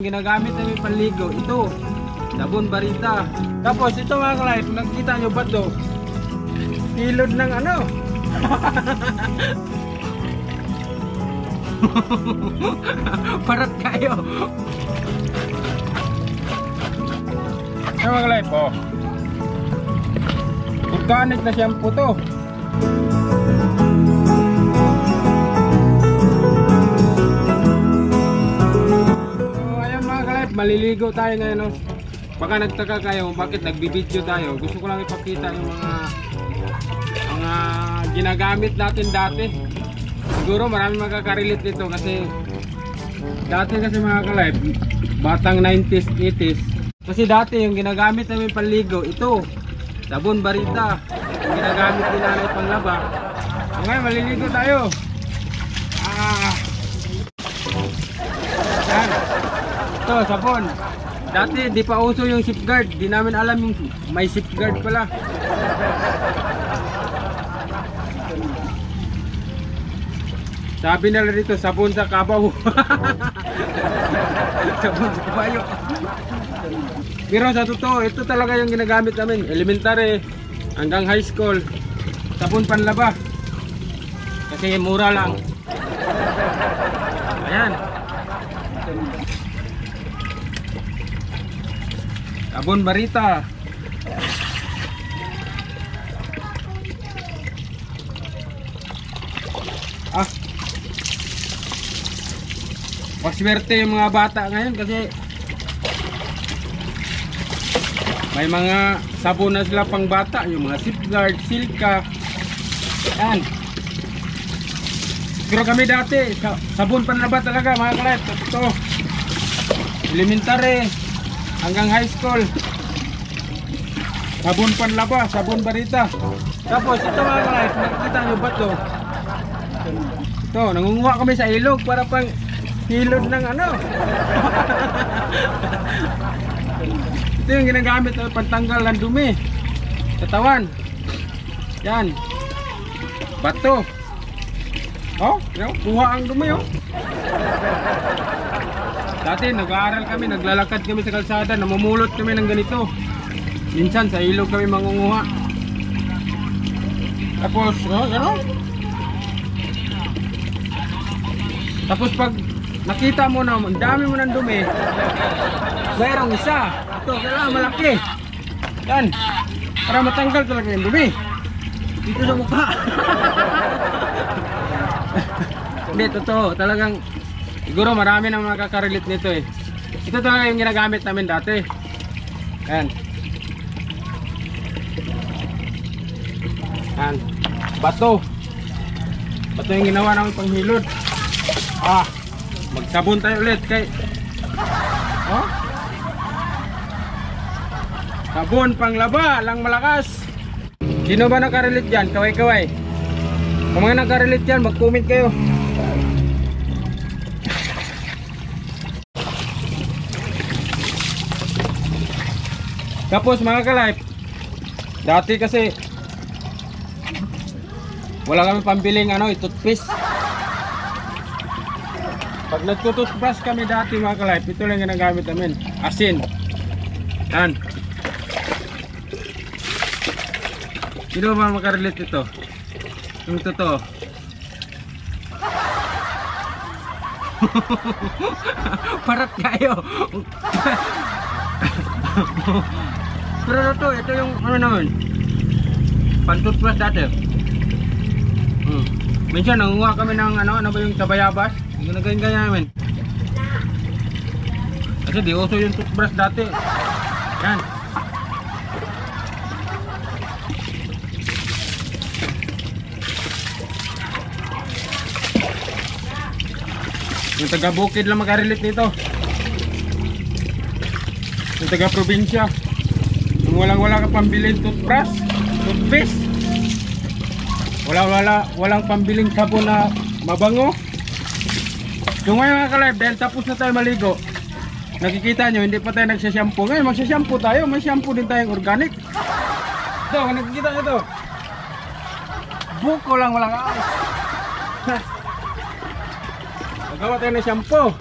Ginagamit namin panligo, ito sabon Barita. Tapos ito mga ka-life, nakikita nyo ba to? Hilod ng ano? Parat kayo. Ito mga ka-life, oh, organic na shampoo to. Maliligo tayo ngayon, no? Baka nagtaka kayo bakit nagbibideo tayo. Gusto ko lang ipakita yung mga ginagamit natin dati. Siguro marami magkakarelate nito kasi dati kasi mga ka-life, batang 90s, 80s. Kasi dati yung ginagamit namin panligo, ito sabon Barita. Yung ginagamit din nanay panglaba. Ngayon maliligo tayo. Ito, sabon. Dati di pa uso yung safeguard. Di namin alam yung may safeguard pala. Sabi nila dito, sabon sa kabaw. Sabon sa kabayo. Pero sa totoo, ito talaga yung ginagamit namin. Elementary hanggang high school. Sabon panlaba. Kasi mura lang. Ayan. Sabon Barita. Maswerte yung mga bata ngayon kasi may mga sabon na sila pang bata, yung mga safeguard, silka. Yan. Pero kami dati, sabon panlaba talaga mga ka-life. Ito, elementary hanggang high school, sabon panlaba, sabon Barita. Tapos ito mga ka-life, nakikita nyo ba to? Ito, nangunguha kami sa ilog para pang hilod ng ano. Ito yung ginagamit na pantanggal ng dumi katawan. Yan, bato. Oh, yun, kuha ang dumi, oh. Dati nag-aaral kami, naglalakad kami sa kalsada, namumulot kami ng ganito. Minsan sa ilog kami mangunguha. Tapos, oh, gano'n. Tapos pag nakita mo na, ang dami mo ng dumi, mayroong isa. Ito, kailangan malaki. Yan, para matanggal talaga yung dumi. Dito sa mukha. Hindi, totoo, talagang siguro marami nang makaka-relate nito eh. Ito talaga yung ginagamit namin dati. Ayan. Ayan. Bato. Bato yung ginawa namin panghilod. Magsabon tayo ulit kay sabon panglaba lang malakas. Sino ba nakarelate dyan? Kaway-kaway. Kung mga nakarelate dyan, mag-comment kayo. Tapos mga ka-life, dati kasi wala kami pambiling toothpaste. Pag nagtutoothbrush kami dati mga ka-life, ito lang ginagamit namin, asin. Yan. Sino ba makarelate ito? Yung totoo. Parat kayo. Pero ito yung ano naman, pantutbrush dati. Minsan nangunguha kami ng ano ba yung sabayabas. Ganyan namin. Kasi di uso yung toothbrush dati. Yan. Yung taga bukid lang makarelate nito. Yung taga probinsya, yung walang pambiling toothbrush, toothpaste, walang pambiling sabon na mabango. So ngayon mga ka-live, dahil tapos na tayo maligo, nakikita nyo hindi pa tayo nagsashampoo. Ngayon magsashampoo tayo, may shampoo din tayong organic. Ito, nakikita nyo ito, buko lang, walang aas. Nagawa tayo ng shampoo.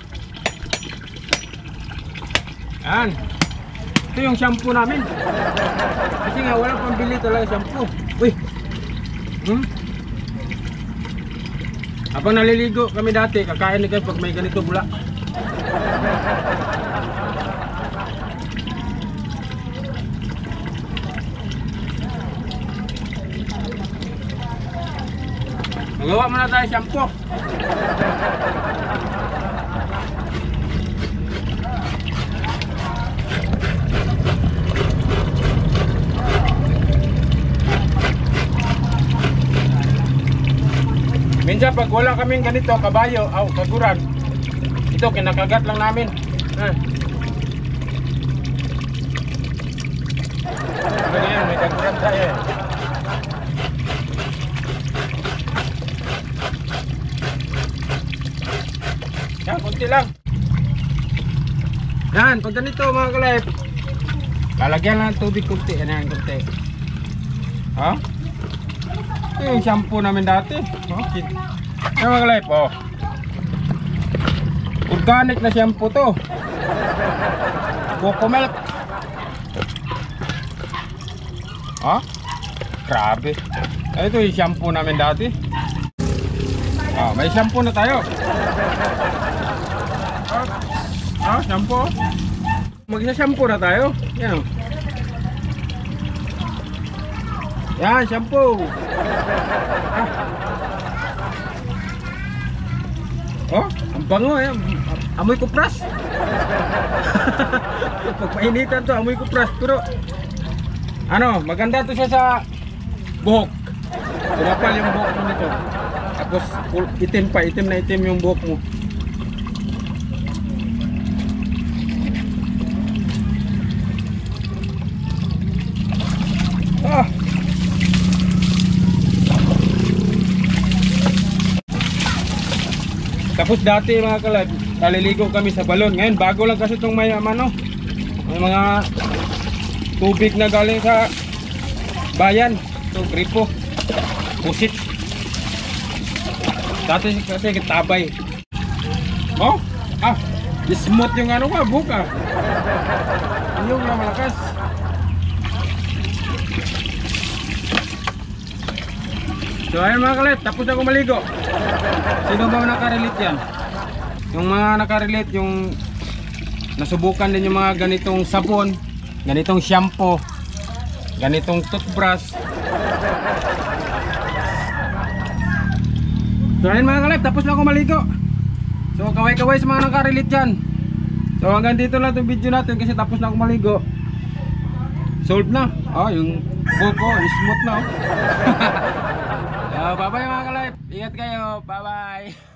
Yan. Ito yung shampoo namin. Kasi nga walang pambili talaga shampoo. Uy. Habang naliligo kami dati, kakain ni kayo pag may ganito bula. Magawa muna tayo shampoo. Minsan pag wala kaming ganito, kabayo, kaguran, ito kinakagat lang namin. Ano yan, may kaguran tayo eh. Yan, kunti lang. Yan, pag ganito mga kalip, lalagyan lang ng tubig kunti. Yan, kunti. Ha? Ito yung shampoo namin dati. Okay. Yan mga kalip, organic na shampoo to. Coco milk. Grabe. Ito yung shampoo namin dati. May shampoo na tayo. Shampoo. Magsa-shampoo na tayo. Yan. Yan, shampoo. Ang bango eh. Amoy kupras. Pag painitan to, amoy kupras. Pero ano, maganda to siya sa buhok. Kumapal yung buhok mo nito. Tapos itim pa, itim na itim yung buhok mo. Tapos dati mga kalab, naliligo kami sa balon. Ngayon bago lang kasi itong may mga tubig na galing sa bayan. Ito gripo, pusit. Dati kasi kitabay. Smooth yung buka. Yung na malakas. So ayun mga kalit, tapos ako maligo. Sino ba nakarelate yan? Yung mga nakarelate, yung nasubukan din yung mga ganitong sabon, ganitong shampoo, ganitong toothbrush. So ayun mga kalit, tapos na ako maligo. So kaway-kaway sa mga nakarelate dyan. So hanggang dito lang itong video natin kasi tapos na ako maligo. Solved na. Yung buko, smooth na. Bye bye mga kalip. Ingat kayo. Bye bye.